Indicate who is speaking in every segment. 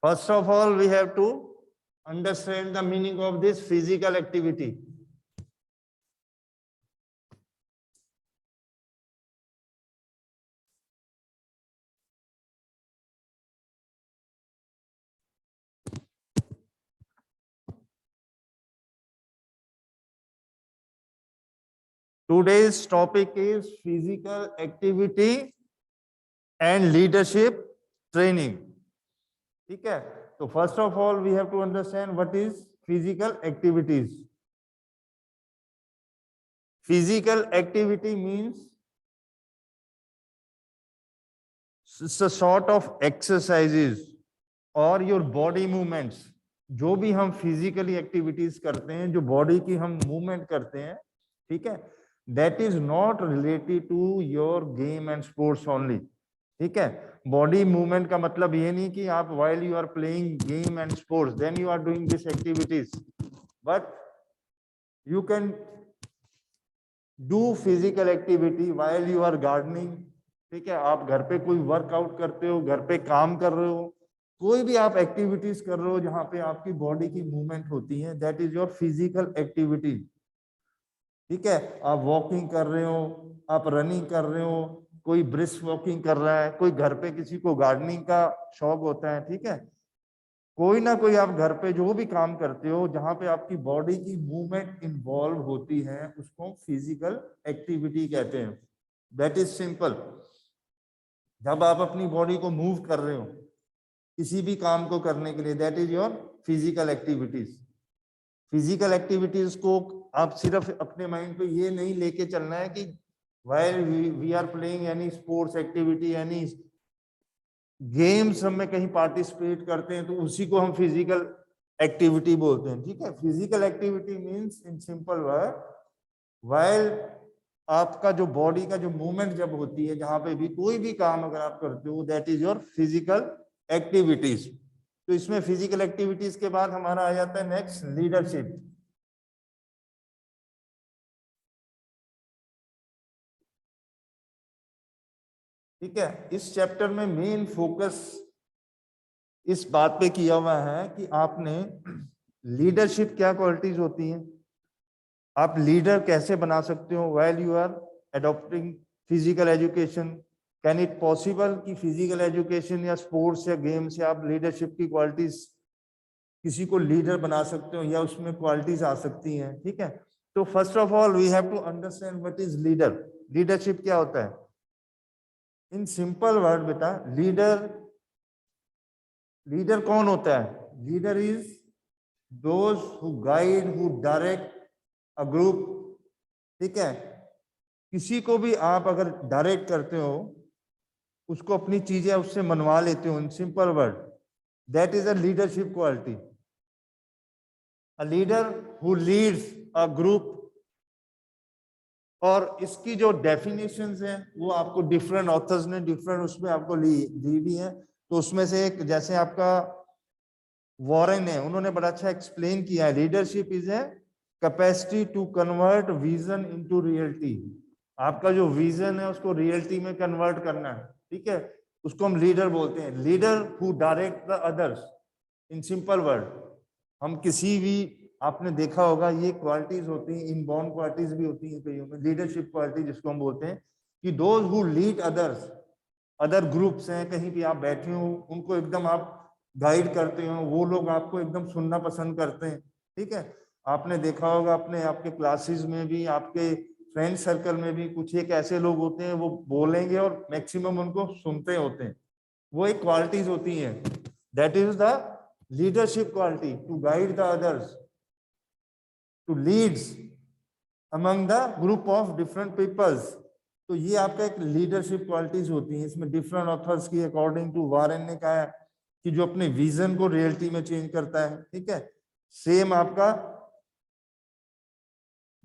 Speaker 1: First of all, we have to understand the meaning of this physical activity. Today's topic is physical activity and leadership training. ठीक है, तो first of all we have to understand what is physical activities. Physical activity means it's a sort of exercises or your body movements. जो भी हम physically activities करते हैं, जो body की हम मूवमेंट करते हैं, ठीक है, that is not related to your game and sports only. ठीक है, बॉडी मूवमेंट का मतलब ये नहीं कि आप while you are playing game and sports then you are doing this activities, but you can do physical activity while you are gardening. ठीक है, आप घर पे कोई वर्कआउट करते हो, घर पे काम कर रहे हो, कोई भी आप एक्टिविटीज कर रहे हो जहां पे आपकी बॉडी की मूवमेंट होती है, that is your physical activity. ठीक है, आप वॉकिंग कर रहे हो, आप रनिंग कर रहे हो, कोई ब्रिस्क वॉकिंग कर रहा है, कोई घर पे किसी को गार्डनिंग का शौक होता है. ठीक है, कोई ना कोई आप घर पे जो भी काम करते हो जहां पे आपकी बॉडी की मूवमेंट इन्वॉल्व होती है, उसको फिजिकल एक्टिविटी कहते हैं. That is simple. जब आप अपनी बॉडी को मूव कर रहे हो किसी भी काम को करने के लिए, that is your physical activities. Physical activities को आप सिर्फ अपने माइंड पे ये नहीं लेके चलना है कि while we are playing any sports activity, any games में कहीं पार्टिसिपेट करते हैं तो उसी को हम फिजिकल एक्टिविटी बोलते हैं. ठीक है, फिजिकल एक्टिविटी मींस इन सिंपल वर्ड, while आपका जो बॉडी का जो मूवमेंट जब होती है, जहां पे भी कोई भी काम अगर आप करते हो, that is your physical activities. तो इसमें फिजिकल एक्टिविटीज के बाद हमारा आ जाता है नेक्स्ट लीडरशिप. ठीक है, इस चैप्टर में मेन फोकस इस बात पे किया हुआ है कि आपने लीडरशिप क्या क्वालिटीज होती हैं, आप लीडर कैसे बना सकते हो while you are adopting physical education. Can it possible कि फिजिकल एजुकेशन या स्पोर्ट्स या गेम से आप लीडरशिप की क्वालिटीज, किसी को लीडर बना सकते हो या उसमें क्वालिटीज आ सकती हैं. ठीक है, तो first of all we have to understand what is leader. Leadership क्या होता है? इन सिंपल वर्ड बेटा, लीडर कौन होता है? Leader is those who guide, who direct a group. ठीक है, किसी को भी आप अगर डायरेक्ट करते हो, उसको अपनी चीजें उससे मनवा लेते हो, इन simple word, that is a leadership quality. A leader who leads a group. और इसकी जो डेफिनेशंस हैं वो आपको डिफरेंट ऑथर्स ने डिफरेंट उसमें आपको दी भी है. तो उसमें से एक जैसे आपका वॉरेन है, उन्होंने बड़ा अच्छा एक्सप्लेन किया है, leadership is a capacity to convert vision into reality. आपका जो विजन है उसको रियलिटी में कन्वर्ट करना है. ठीक है, उसको हम लीडर बोलते हैं. Leader who direct the others. In simple word, हम किसी भी, आपने देखा होगा ये क्वालिटीज होती हैं, इनबॉर्न क्वालिटीज भी होती हैं कईयों में. लीडरशिप क्वालिटी जिसको हम बोलते हैं कि those who lead others, other groups हैं, कहीं भी आप बैठे हो, उनको एकदम आप गाइड करते हो, वो लोग आपको एकदम सुनना पसंद करते हैं. ठीक है, आपने देखा होगा अपने आपके क्लासेस में भी, आपके फ्रेंड सर्कल में भी कुछ एक ऐसे लोग होते हैं, वो बोलेंगे और मैक्सिमम उनको सुनते होते हैं. वो एक क्वालिटीज होती हैं. That is the leadership quality, to guide the others, to leads among the group of different peoples. तो ये आपका एक लीडरशिप क्वालिटीज होती हैं. इसमें डिफरेंट ऑथर्स की अकॉर्डिंग टू वारेन ने कहा है कि जो अपने विजन को रियलिटी में चेंज करता है. ठीक है, सेम आपका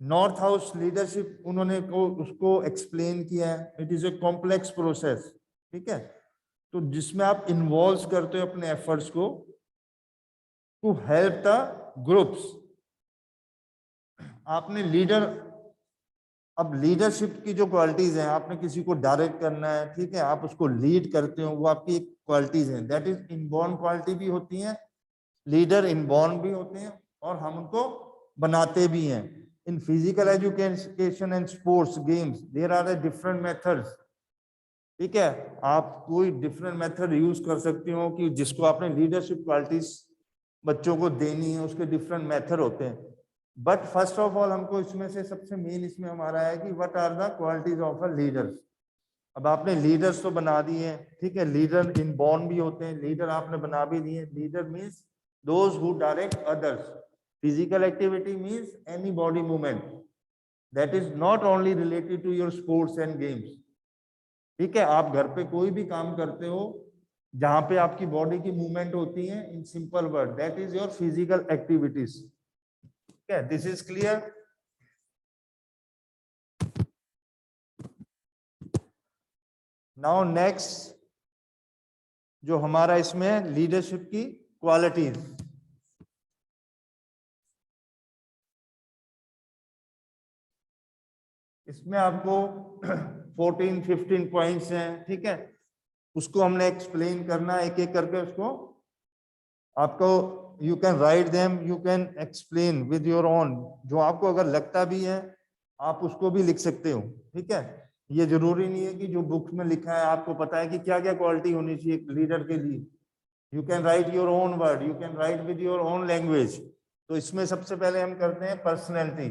Speaker 1: नॉर्थ हाउस लीडरशिप उन्होंने उसको एक्सप्लेन किया है. It is a complex process. ठीक है, तो जिसमें आप इन्वॉल्व करते हो अपने एफर्ट्स को टू हेल्प द ग्रुप्स. आपने लीडर अब लीडरशिप की जो क्वालिटीज हैं, आपने किसी को डायरेक्ट करना है, ठीक है, आप उसको लीड करते हो, वो आपकी एक क्वालिटीज हैं, दैट इज इनबॉर्न क्वालिटी भी होती हैं, लीडर इनबॉर्न भी होते हैं, और हम उनको बनाते भी हैं। In physical education and sports games there are different methods, ठीक है, आप कोई डिफरेंट मेथड यूज कर सकते हो कि जिसको आपने लीडरशिप क्वालिटीज बच्चों को देनी है, उसके डिफरेंट मेथड होते हैं। बट फर्स्ट ऑफ ऑल हमको इसमें से सबसे मेन इसमें हमारा है कि what are the qualities of a leaders. अब आपने लीडर्स तो बना दिए हैं, ठीक है, लीडर इनबॉर्न भी होते हैं, लीडर आपने बना भी दिए। Leader means those who direct others. Physical activity means any body movement that is not only related to your sports and games, ठीक है। आप घर पे कोई भी काम करते हो जहां पे आपकी बॉडी की मूवमेंट होती है, in simple word that is your physical activities, ठीक है, this is clear. Now next जो हमारा इसमें लीडरशिप की क्वालिटीज, इसमें आपको 14-15 पॉइंट्स हैं, ठीक है, उसको हमने एक्सप्लेन करना एक एक करके उसको आपको। You can write them, you can explain with your own, जो आपको अगर लगता भी है आप उसको भी लिख सकते हो, ठीक है। ये जरूरी नहीं है कि जो बुक में लिखा है आपको पता है कि क्या क्या क्वालिटी होनी चाहिए एक लीडर के लिए। You can right your own word, you can write with your own language. तो इसमें सबसे पहले हम करते हैं पर्सनैलिटी,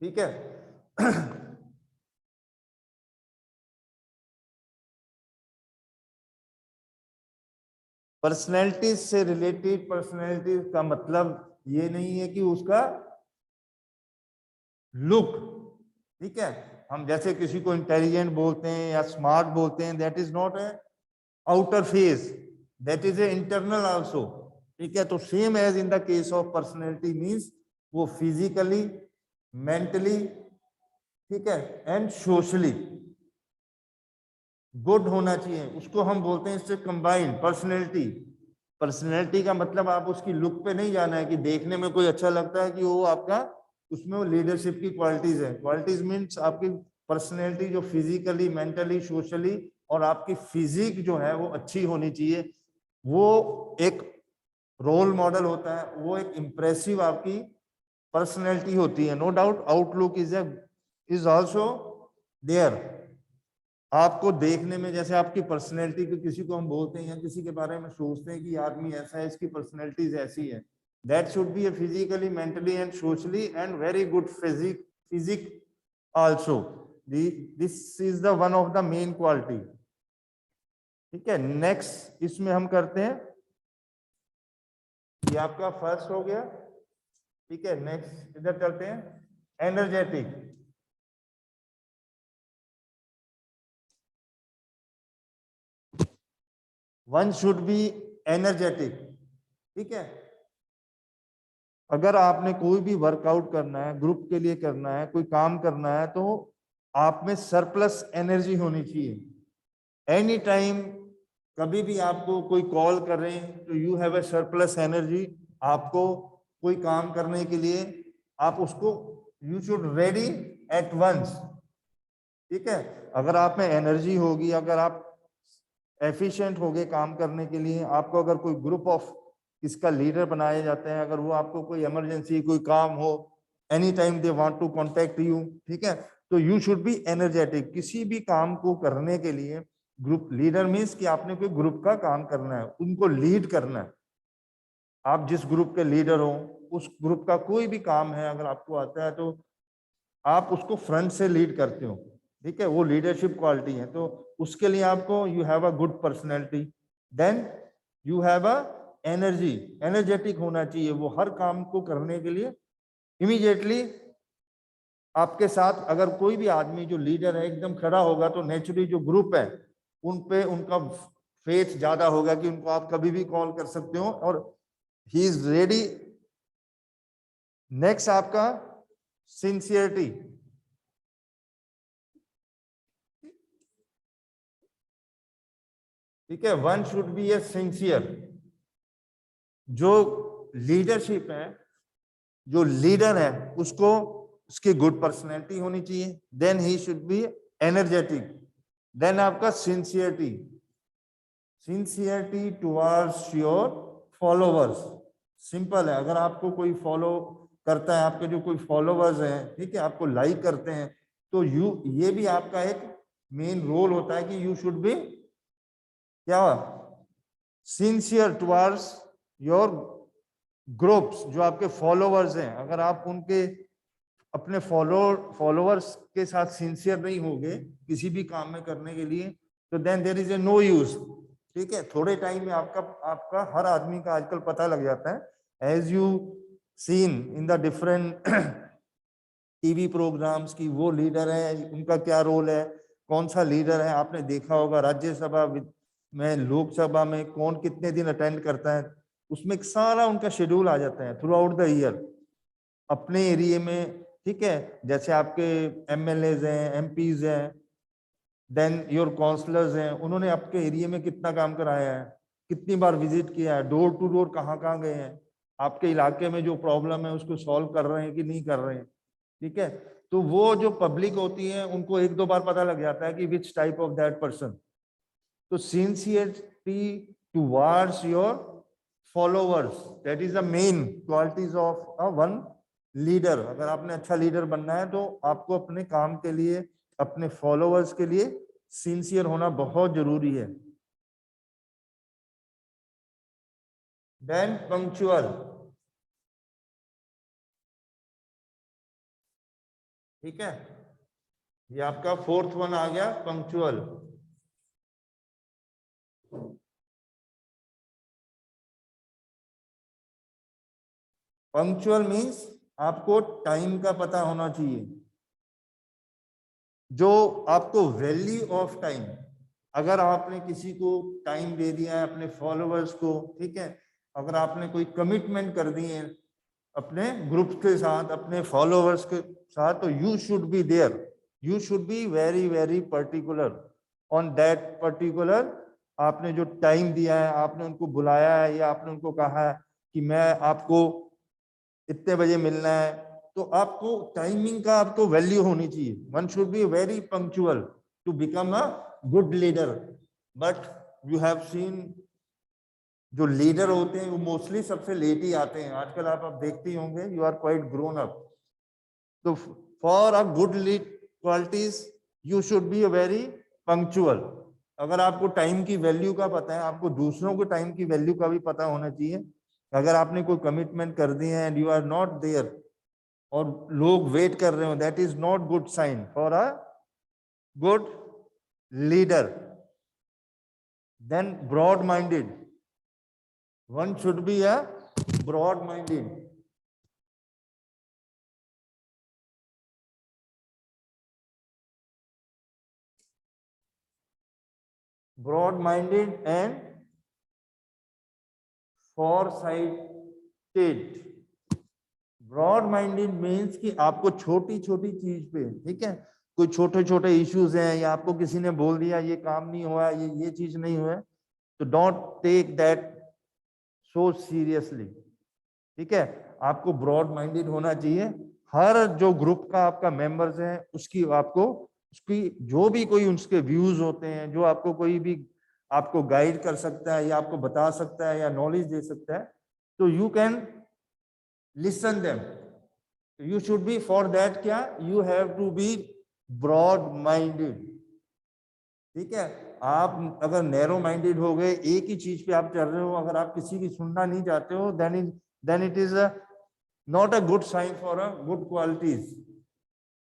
Speaker 1: ठीक है। पर्सनैलिटी से रिलेटेड, पर्सनैलिटी का मतलब ये नहीं है कि उसका लुक, ठीक है, हम जैसे किसी को इंटेलिजेंट बोलते हैं या स्मार्ट बोलते हैं, that is not a outer face, that is a internal also, ठीक है। तो same as in the case of personality means वो फिजिकली, मेंटली, ठीक है, एंड सोशली गुड होना चाहिए, उसको हम बोलते हैं इससे कंबाइंड पर्सनैलिटी। पर्सनैलिटी का मतलब आप उसकी लुक पे नहीं जाना है कि देखने में कोई अच्छा लगता है कि वो आपका, उसमें वो लीडरशिप की क्वालिटीज है। क्वालिटीज मीन्स आपकी पर्सनैलिटी जो फिजिकली, मेंटली, सोशली और आपकी फिजिक जो है वो अच्छी होनी चाहिए। वो एक रोल मॉडल होता है, वो एक इम्प्रेसिव आपकी पर्सनैलिटी होती है। No doubt outlook is also there. आपको देखने में जैसे आपकी पर्सनैलिटी को किसी को हम बोलते हैं या किसी के बारे में सोचते हैं कि आदमी ऐसा है, इसकी पर्सनैलिटीज ऐसी है, that should be physically, mentally and socially and very good physique also. This is the one of the main quality, ठीक है। नेक्स्ट इसमें हम करते हैं, ये आपका फर्स्ट हो गया, ठीक है। नेक्स्ट इधर चलते हैं, energetic. One should be energetic, ठीक है। अगर आपने कोई भी वर्कआउट करना है, ग्रुप के लिए करना है, कोई काम करना है, तो आप में सरप्लस एनर्जी होनी चाहिए। एनी टाइम, कभी भी आपको कोई कॉल कर रहे हैं तो you have a surplus energy. आपको कोई काम करने के लिए आप उसको, you should ready at once, ठीक है। अगर आप में एनर्जी होगी, अगर आप एफिशिएंट हो गए काम करने के लिए, आपको अगर कोई ग्रुप ऑफ इसका लीडर बनाए जाते हैं, अगर वो आपको कोई इमरजेंसी कोई काम हो, any time they want to contact you, ठीक है, तो यू शुड बी एनर्जेटिक। किसी भी काम को करने के लिए ग्रुप लीडर मीन्स कि आपने कोई ग्रुप का काम करना है, उनको लीड करना है। आप जिस ग्रुप के लीडर हो, उस ग्रुप का कोई भी काम है अगर आपको आता है तो आप उसको फ्रंट से लीड करते हो, ठीक है, वो लीडरशिप क्वालिटी है। तो उसके लिए आपको, you have a good personality, then you have a energy, energetic होना चाहिए। वो हर काम को करने के लिए इमीडिएटली आपके साथ, अगर कोई भी आदमी जो लीडर है एकदम खड़ा होगा तो नेचुरली जो ग्रुप है उन पे उनका फेथ ज्यादा होगा कि उनको आप कभी भी कॉल कर सकते हो और ही इज रेडी। नेक्स्ट आपका सिंसियरिटी, ठीक है, one should be A sincere. जो लीडरशिप है, जो लीडर है, उसको उसकी गुड पर्सनैलिटी होनी चाहिए, then he should be energetic, then आपका sincerity, sincerity towards your followers. Simple है, अगर आपको कोई फॉलो करता है, आपके जो कोई फॉलोवर्स हैं, ठीक है, आपको लाइक करते हैं, तो ये भी आपका एक मेन रोल होता है कि यू शुड बी क्या, सिंसियर टुवर्ड्स योर ग्रुप्स, जो आपके फॉलोवर्स हैं। अगर आप उनके अपने फॉलोवर्स के साथ सिंसियर नहीं होगे किसी भी काम में करने के लिए, तो then there is a no use. ठीक है, थोड़े टाइम में आपका आपका हर आदमी का आजकल पता लग जाता है, as you seen in the different TV programmes की, वो लीडर है, उनका क्या रोल है, कौन सा लीडर है। आपने देखा होगा राज्यसभा में, लोकसभा में कौन कितने दिन अटेंड करता है, उसमें सारा उनका शेड्यूल आ जाता है थ्रू आउट द ईयर अपने एरिया में। ठीक है, जैसे आपके एमएलएज हैं, एमपीज हैं, देन योर काउंसलर्स हैं, उन्होंने आपके एरिया में कितना काम कराया है, कितनी बार विजिट किया है, डोर टू डोर कहाँ कहाँ गए हैं, आपके इलाके में जो प्रॉब्लम है उसको सॉल्व कर रहे हैं कि नहीं कर रहे हैं। ठीक है, तो वो जो पब्लिक होती है उनको एक दो बार पता लग जाता है कि which type of that person. तो sincerity towards your followers, that is the main qualities of a one leader. अगर आपने अच्छा लीडर बनना है तो आपको अपने काम के लिए, अपने फॉलोवर्स के लिए सिंसियर होना बहुत जरूरी है। देन पंक्चुअल, ठीक है, ये आपका फोर्थ वन आ गया, पंक्चुअल। पंक्चुअल मीन्स आपको टाइम का पता होना चाहिए, जो आपको वैल्यू ऑफ टाइम, अगर आपने किसी को टाइम दे दिया है अपने फॉलोअर्स को, ठीक है, अगर आपने कोई कमिटमेंट कर दी है अपने ग्रुप के साथ, अपने फॉलोअर्स के साथ, तो you should be there, you should be very very particular on that particular. आपने जो टाइम दिया है, आपने उनको बुलाया है या आपने उनको कहा है कि मैं आपको इतने बजे मिलना है, तो आपको टाइमिंग का आपको वैल्यू होनी चाहिए। One should be very punctual to become a good leader. But you have seen जो लीडर होते हैं वो मोस्टली सबसे लेट ही आते हैं। आजकल आप देखते ही होंगे, you are quite grown up, तो for a good lead qualities you should be very punctual. अगर आपको टाइम की वैल्यू का पता है, आपको दूसरों को टाइम की वैल्यू का भी पता होना चाहिए। अगर आपने कोई कमिटमेंट कर दी है and you are not there और लोग वेट कर रहे हो, that is not good sign for a good leader. Then broad minded, one should be a broad minded, broad minded and foresighted. Broad minded means कि आपको छोटी छोटी चीज पे, ठीक है, कोई छोटे छोटे इश्यूज हैं या आपको किसी ने बोल दिया ये काम नहीं हुआ, ये चीज नहीं हुआ, तो don't take that so seriously. ठीक है, आपको ब्रॉड माइंडेड होना चाहिए। हर जो ग्रुप का आपका मेंबर्स है उसकी आपको, उसकी जो भी कोई उसके व्यूज होते हैं, जो आपको कोई भी आपको गाइड कर सकता है या आपको बता सकता है या नॉलेज दे सकता है, तो you can listen them. You should be for that क्या, you have to be broad minded. ठीक है, आप अगर नैरो माइंडेड हो गए, एक ही चीज पे आप चल रहे हो, अगर आप किसी की सुनना नहीं चाहते हो, then it is not a good sign for a good qualities.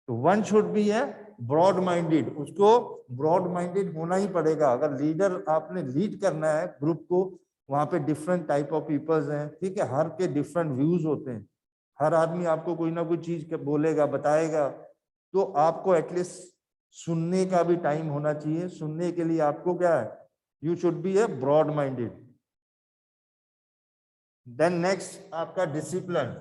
Speaker 1: तो वन शुड बी है ब्रॉड माइंडेड, उसको ब्रॉड माइंडेड होना ही पड़ेगा। अगर लीडर आपने लीड करना है ग्रुप को, वहां पे डिफरेंट टाइप ऑफ पीपल्स हैं, ठीक है, हर के डिफरेंट व्यूज होते हैं, हर आदमी आपको कोई ना कोई चीज बोलेगा, बताएगा, तो आपको एटलीस्ट सुनने का भी टाइम होना चाहिए। सुनने के लिए आपको क्या है, you should be a broad minded. Then next आपका डिसिप्लिन,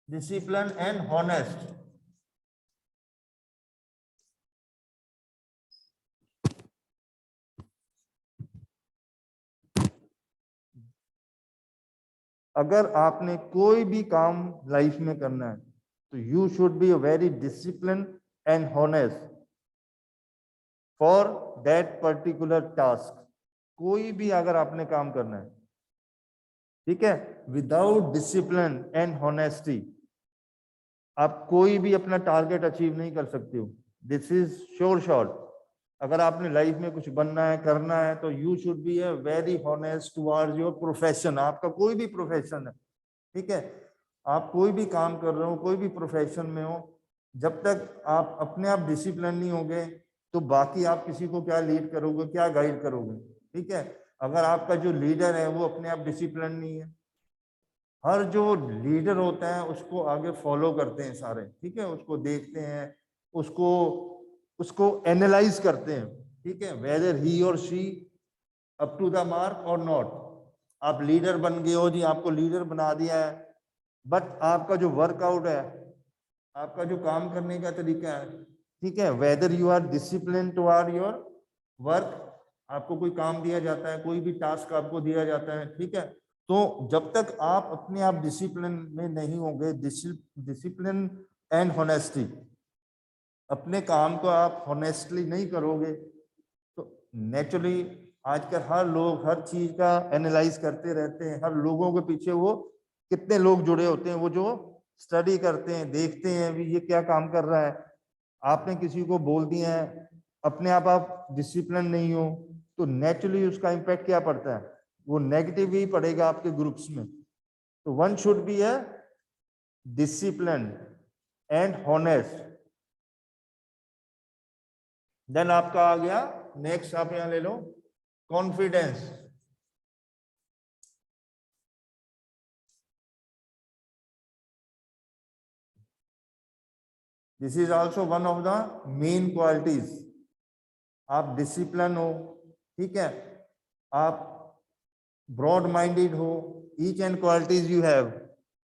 Speaker 1: डिसिप्लिन एंड हॉनेस्ट। अगर आपने कोई भी काम लाइफ में करना है तो you should be very discipline and honest for that particular task. कोई भी अगर आपने काम करना है, ठीक है, विदाउट डिसिप्लिन एंड हॉनेस्टी आप कोई भी अपना टारगेट अचीव नहीं कर सकते हो। This is sure shot. अगर आपने लाइफ में कुछ बनना है, करना है, तो you should be a very honest towards your profession. आपका कोई भी प्रोफेशन है, ठीक है, आप कोई भी काम कर रहे हो, कोई भी प्रोफेशन में हो, जब तक आप अपने आप डिसिप्लिन नहीं होगे तो बाकी आप किसी को क्या लीड करोगे, क्या गाइड करोगे, ठीक है। अगर आपका जो लीडर है वो अपने आप डिसिप्लिन नहीं है, हर जो लीडर होता है उसको आगे फॉलो करते हैं सारे, ठीक है, उसको देखते हैं, उसको उसको एनालाइज करते हैं, ठीक है, वेदर ही और she up to the mark और नॉट। आप लीडर बन गए हो जी, आपको लीडर बना दिया है, बट आपका जो वर्कआउट है, आपका जो काम करने का तरीका है, ठीक है, whether you are discipline toward your work. आपको कोई काम दिया जाता है, कोई भी टास्क आपको दिया जाता है, ठीक है, तो जब तक आप अपने आप डिसिप्लिन में नहीं होंगे, डिसिप्लिन एंड होनेस्टी, अपने काम को आप होनेस्टली नहीं करोगे तो नेचुरली आजकल हर लोग हर चीज का एनालाइज करते रहते हैं। हर लोगों के पीछे वो कितने लोग जुड़े होते हैं, वो जो स्टडी करते हैं, देखते हैं भी ये क्या काम कर रहा है। आपने किसी को बोल दिया है, अपने आप डिसिप्लिन नहीं हो, तो नेचुरली उसका इम्पैक्ट क्या पड़ता है, वो नेगेटिव ही पड़ेगा आपके ग्रुप्स में। तो one should be a discipline and honest. Then आपका आ गया नेक्स्ट, आप यहां ले लो confidence. This is also one of the main qualities. आप डिसिप्लिन हो, ठीक है, आप ब्रॉड माइंडेड हो, each and qualities you have,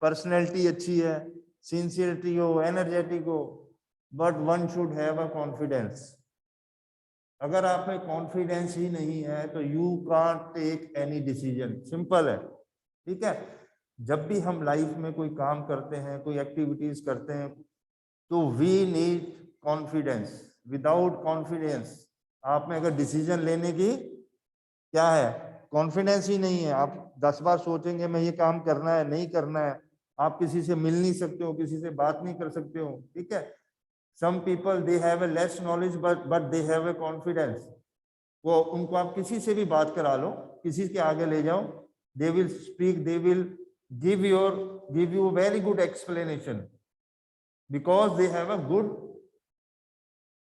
Speaker 1: personality अच्छी है, सिंसियरिटी हो, एनर्जेटिक हो, but one should have a confidence. अगर आप में कॉन्फिडेंस ही नहीं है तो you can't take any decision, simple है, ठीक है। जब भी हम लाइफ में कोई काम करते हैं, कोई एक्टिविटीज करते हैं, तो we need confidence. Without confidence आप में अगर डिसीजन लेने की क्या है, कॉन्फिडेंस ही नहीं है, आप 10 बार सोचेंगे मैं ये काम करना है, नहीं करना है, आप किसी से मिल नहीं सकते हो, किसी से बात नहीं कर सकते हो, ठीक है। Some people they have a less knowledge but they have a confidence. वो उनको आप किसी से भी बात करा लो, किसी के आगे ले जाओ, they will speak, they will give you very good explanation, because they have a good,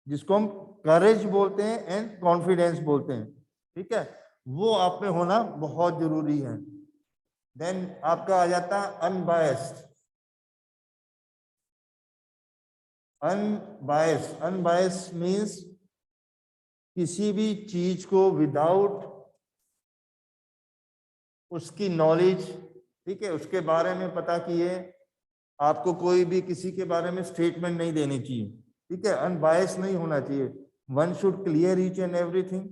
Speaker 1: जिसको हम करेज बोलते हैं एंड कॉन्फिडेंस बोलते हैं, ठीक है, वो आप में होना बहुत जरूरी है। देन आपका आ जाता है अनबायस्ड। अनबायस्ड मीन्स किसी भी चीज को विदाउट उसकी नॉलेज, ठीक है, उसके बारे में पता किए आपको कोई भी किसी के बारे में स्टेटमेंट नहीं देनी चाहिए, ठीक है, अनबायस्ड नहीं होना चाहिए। One should clear each and everything.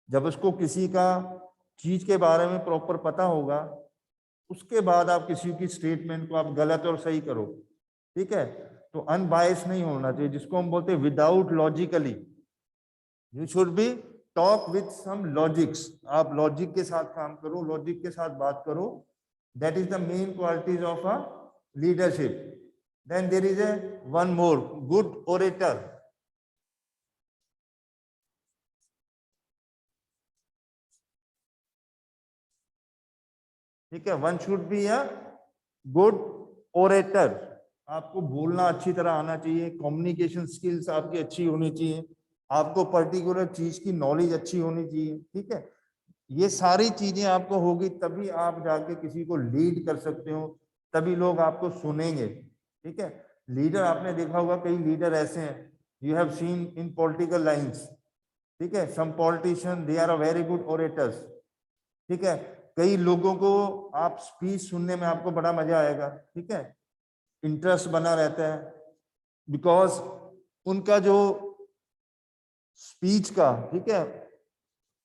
Speaker 1: जब उसको किसी का चीज के बारे में प्रॉपर पता होगा, उसके बाद आप किसी की स्टेटमेंट को आप गलत और सही करो, ठीक है। तो अनबायस्ड नहीं होना चाहिए, जिसको हम बोलते हैं without logically. You should be talk with some logics. आप लॉजिक के साथ काम करो, लॉजिक के साथ बात करो। That is the main qualities of a leadership. Then there is a one more, good orator. ठीक है, one should be a good orator. आपको बोलना अच्छी तरह आना चाहिए, कम्युनिकेशन स्किल्स आपकी अच्छी होनी चाहिए, आपको पर्टिकुलर चीज की नॉलेज अच्छी होनी चाहिए, ठीक है। ये सारी चीजें आपको होगी तभी आप जाके किसी को लीड कर सकते हो, तभी लोग आपको सुनेंगे, ठीक है। लीडर आपने देखा होगा, कई लीडर ऐसे हैं, you have seen in political lines, ठीक है, some politician they are a very good orators, ठीक है। कई लोगों को आप स्पीच सुनने में आपको बड़ा मजा आएगा, ठीक है, इंटरेस्ट बना रहता है, बिकॉज उनका जो स्पीच का, ठीक है,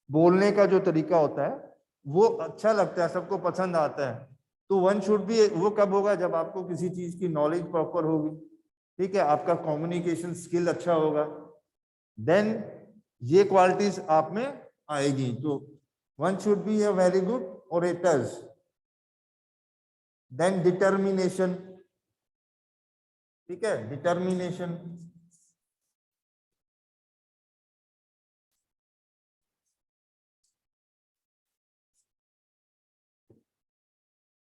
Speaker 1: बोलने का जो तरीका होता है वो अच्छा लगता है, सबको पसंद आता है, तो वन शुड बी, वो कब होगा जब आपको किसी चीज की नॉलेज प्रॉपर होगी, ठीक है, आपका कम्युनिकेशन स्किल अच्छा होगा, देन ये क्वालिटीज आप में आएगी। तो one should be a very good orators. Then determination, ठीक है, डिटर्मिनेशन,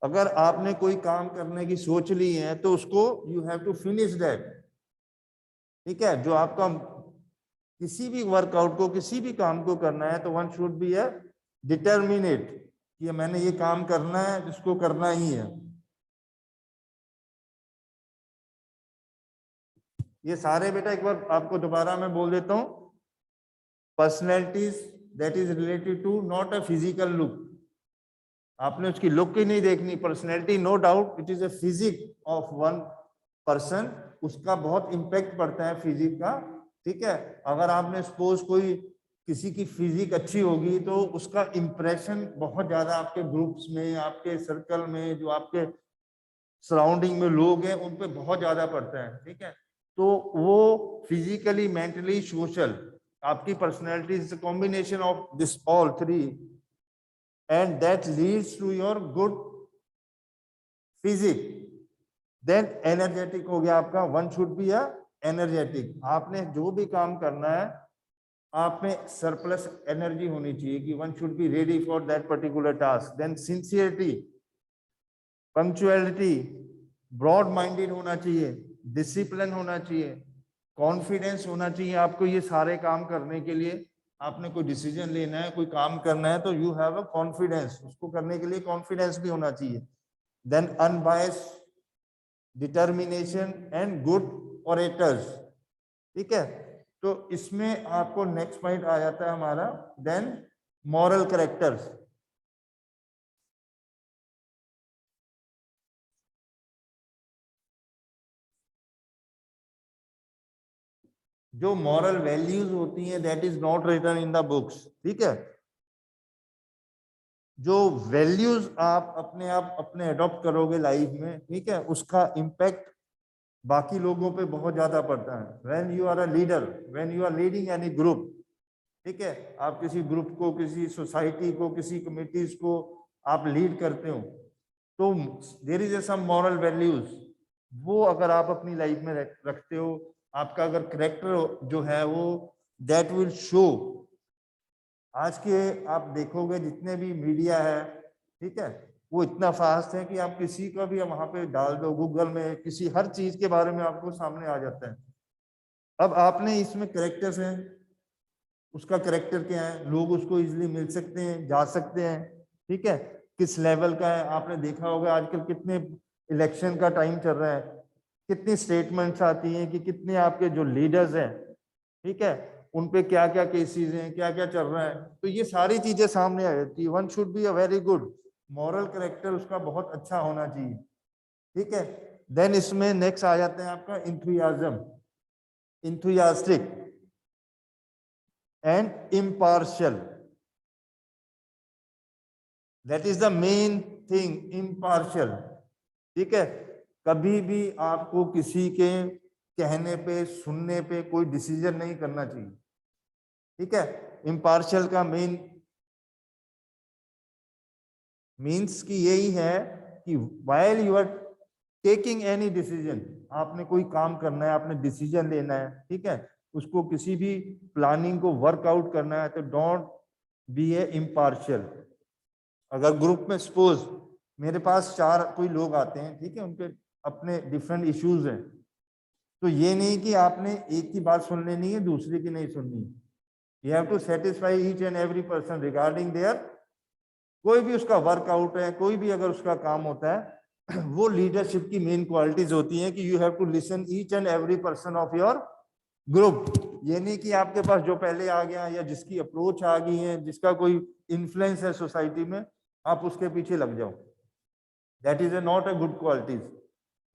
Speaker 1: अगर आपने कोई काम करने की सोच ली है तो उसको you have to finish that, ठीक है। जो आपका किसी भी वर्कआउट को, किसी भी काम को करना है तो one should be a determinate कि मैंने ये काम करना है, जिसको करना ही है। ये सारे बेटा एक बार आपको दोबारा मैं बोल देता हूं, personalities that is related to not a physical look, आपने उसकी लुक ही नहीं देखनी, personality no doubt it is a physique of one person, उसका बहुत इम्पैक्ट पड़ता है फिजिक का, ठीक है। अगर आपने सपोज कोई किसी की फिजिक अच्छी होगी तो उसका इम्प्रेशन बहुत ज्यादा आपके ग्रुप्स में, आपके सर्कल में, जो आपके सराउंडिंग में लोग हैं उन पे बहुत ज्यादा पड़ता है, ठीक है। तो वो फिजिकली, मेंटली, सोशल, आपकी personality is combination of this all three and that leads to your good physique। then energetic हो गया आपका, one should be a energetic, आपने जो भी काम करना है आप में सरप्लस एनर्जी होनी चाहिए कि one should be ready for that particular task। then sincerity, punctuality, broad minded होना चाहिए, डिसिप्लिन होना चाहिए, कॉन्फिडेंस होना चाहिए आपको ये सारे काम करने के लिए। आपने कोई डिसीजन लेना है, कोई काम करना है तो यू हैव अ कॉन्फिडेंस, उसको करने के लिए कॉन्फिडेंस भी होना चाहिए। Then unbiased, determination and good orators, ठीक है। तो इसमें आपको नेक्स्ट पॉइंट आ जाता है हमारा देन मॉरल कैरेक्टर्स। जो मॉरल वैल्यूज होती हैं that is not written in the books, ठीक है। जो वैल्यूज आप अपने अडॉप्ट करोगे लाइफ में, ठीक है, उसका इम्पैक्ट बाकी लोगों पे बहुत ज्यादा पड़ता है। When you are a leader, when you are leading any group, ठीक है, आप किसी ग्रुप को, किसी सोसाइटी को, किसी कमिटीज को आप लीड करते हो तो there is some moral values, वो अगर आप अपनी लाइफ में रखते हो, आपका अगर करेक्टर जो है वो दैट विल शो। आज के आप देखोगे जितने भी मीडिया है, ठीक है, वो इतना फास्ट है कि आप किसी का भी वहां पे डाल दो गूगल में, किसी हर चीज के बारे में आपको सामने आ जाता है। अब आपने इसमें करेक्टर्स हैं, उसका करेक्टर क्या है, लोग उसको इजीली मिल सकते हैं, जा सकते हैं, ठीक है, किस लेवल का है। आपने देखा होगा आजकल कितने इलेक्शन का टाइम चल रहा है, कितनी स्टेटमेंट्स आती हैं कि कितने आपके जो लीडर्स हैं, ठीक है, उन पे क्या क्या केसेस हैं, क्या क्या चल रहा है, तो ये सारी चीजें सामने आ जाती है। One should be a very good moral character, उसका बहुत अच्छा होना चाहिए, ठीक है। देन इसमें नेक्स्ट आ जाते हैं आपका enthusiasm, enthusiastic and impartial, that is the main thing, impartial, ठीक है। कभी भी आपको किसी के कहने पे, सुनने पे कोई डिसीजन नहीं करना चाहिए, ठीक है। इम्पार्शियल का मेन मीन्स की यही है कि while you are taking any decision, आपने कोई काम करना है, आपने डिसीजन लेना है, ठीक है, उसको किसी भी प्लानिंग को वर्कआउट करना है तो डोंट बी ए इम्पार्शियल। अगर ग्रुप में सपोज मेरे पास 4 कोई लोग आते हैं, ठीक है, उनके अपने डिफरेंट इश्यूज हैं, तो ये नहीं कि आपने एक की बात सुन लेनी है, दूसरे की नहीं सुननी है। You have to satisfy each and every person regarding their, कोई भी उसका वर्कआउट है, कोई भी अगर उसका काम होता है वो लीडरशिप की मेन क्वालिटीज होती हैं कि you have to listen each and every person of your group. ये नहीं कि आपके पास जो पहले आ गया या जिसकी अप्रोच आ गई है, जिसका कोई इन्फ्लुएंस है सोसाइटी में, आप उसके पीछे लग जाओ, that is not a good qualities.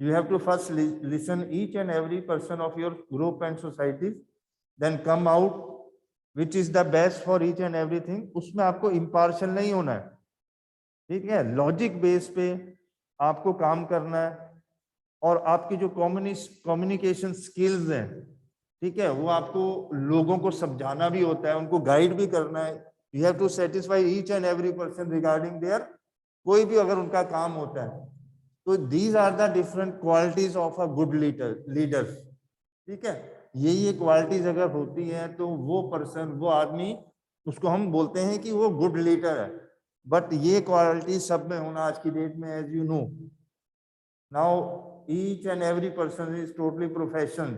Speaker 1: You have to first listen each and every person of your group and society, then come out which is the best for each and everything। उसमें आपको impartial नहीं होना है, ठीक है, logic base पे आपको काम करना है, और आपकी जो कम्युनिकेशन स्किल्स हैं, ठीक है, वो आपको लोगों को समझाना भी होता है, उनको गाइड भी करना है। You have to satisfy each and every person regarding their, कोई भी अगर उनका काम होता है। तो these are the different qualities of a good leader. ठीक है, ये क्वालिटीज अगर होती हैं तो वो पर्सन, वो आदमी, उसको हम बोलते हैं कि वो गुड लीडर है। बट ये क्वालिटी सब में होना आज की डेट में, as you know, now each and every person is totally professional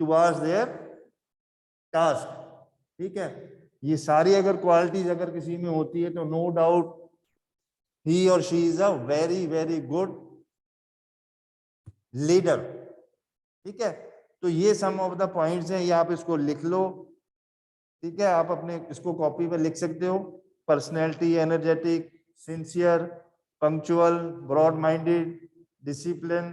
Speaker 1: towards their task। ठीक है, ये सारी अगर क्वालिटीज अगर किसी में होती है तो no doubt he or she is a very very good leader। ठीक है, तो ये सम ऑफ द पॉइंट्स हैं, ये आप इसको लिख लो। ठीक है, आप अपने इसको कॉपी पे लिख सकते हो। Personality, energetic, sincere, punctual, broad minded, discipline.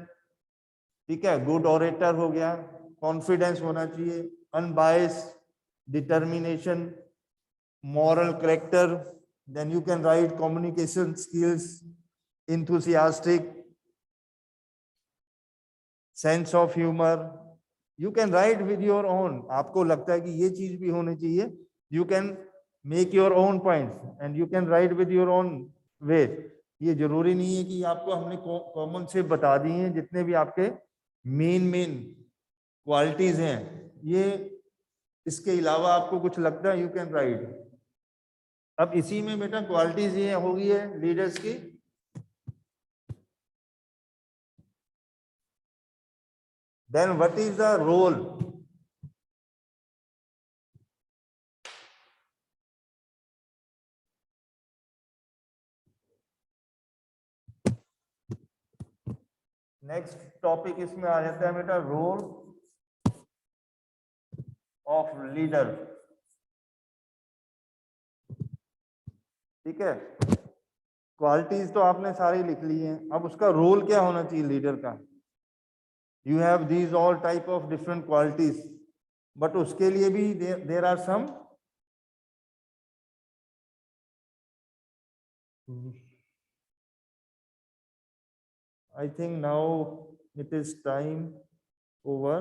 Speaker 1: ठीक है, गुड ऑरेटर हो गया, कॉन्फिडेंस होना चाहिए, unbias, determination, moral character, then you can write communication skills, enthusiastic, sense of humour. You can write with your own, आपको लगता है कि ये चीज भी होनी चाहिए, you can make your own points and you can write with your own way. ये जरूरी नहीं है कि आपको हमने कॉमन से बता दी हैं जितने भी आपके मेन क्वालिटीज हैं, ये इसके अलावा आपको कुछ लगता है, यू कैन राइट। अब इसी में बेटा क्वालिटीज ये होगी है लीडर्स की। Then what is the role? Next topic इसमें आ जाता है बेटा रोल ऑफ लीडर। ठीक है, क्वालिटीज तो आपने सारी लिख ली हैं, अब उसका रोल क्या होना चाहिए लीडर का। You have these all type of different qualities, but उसके लिए भी there are some I think now it is time over.